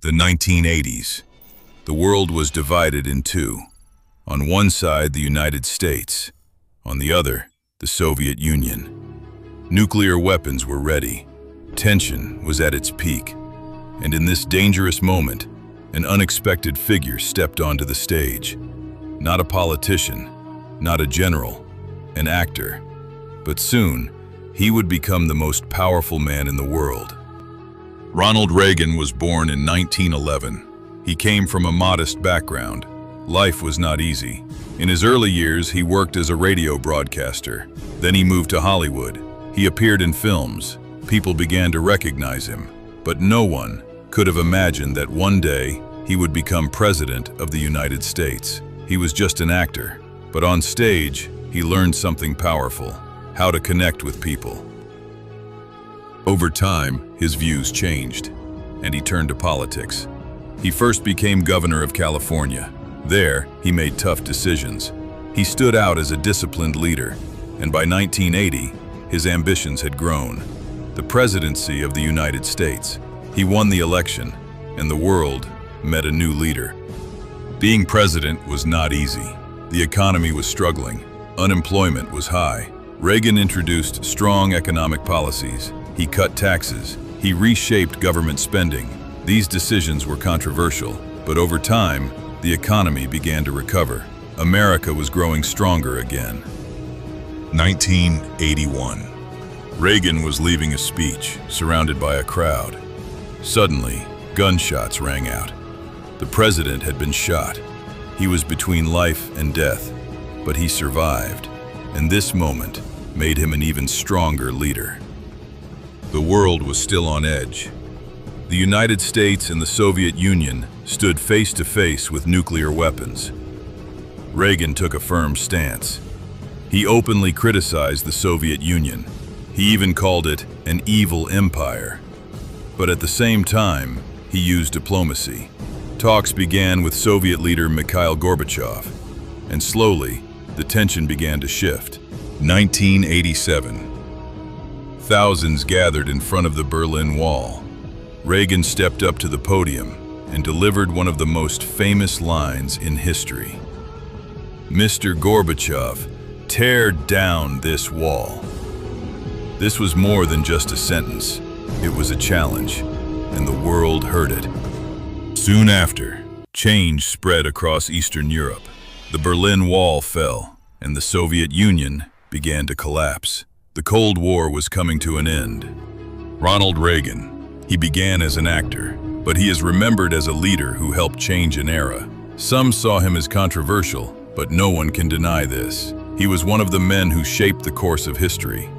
The 1980s. The world was divided in two. On one side, the United States. On the other, the Soviet Union. Nuclear weapons were ready. Tension was at its peak. And in this dangerous moment, an unexpected figure stepped onto the stage. Not a politician, not a general, an actor. But soon, he would become the most powerful man in the world. Ronald Reagan was born in 1911. He came from a modest background. Life was not easy. In his early years, he worked as a radio broadcaster. Then he moved to Hollywood. He appeared in films. People began to recognize him. But no one could have imagined that one day he would become president of the United States. He was just an actor. But on stage, he learned something powerful: how to connect with people. Over time, his views changed, and he turned to politics. He first became governor of California. There, he made tough decisions. He stood out as a disciplined leader, and by 1980, his ambitions had grown. The presidency of the United States. He won the election, and the world met a new leader. Being president was not easy. The economy was struggling. Unemployment was high. Reagan introduced strong economic policies. He cut taxes. He reshaped government spending. These decisions were controversial, but over time, the economy began to recover. America was growing stronger again. 1981. Reagan was leaving a speech, surrounded by a crowd. Suddenly, gunshots rang out. The president had been shot. He was between life and death, but he survived, and this moment made him an even stronger leader. The world was still on edge. The United States and the Soviet Union stood face to face with nuclear weapons. Reagan took a firm stance. He openly criticized the Soviet Union. He even called it an evil empire. But at the same time, he used diplomacy. Talks began with Soviet leader Mikhail Gorbachev, and slowly, the tension began to shift. 1987. Thousands gathered in front of the Berlin Wall. Reagan stepped up to the podium and delivered one of the most famous lines in history. "Mr. Gorbachev, tear down this wall." This was more than just a sentence. It was a challenge, and the world heard it. Soon after, change spread across Eastern Europe. The Berlin Wall fell, and the Soviet Union began to collapse. The Cold War was coming to an end. Ronald Reagan. He began as an actor, but he is remembered as a leader who helped change an era. Some saw him as controversial, but no one can deny this. He was one of the men who shaped the course of history.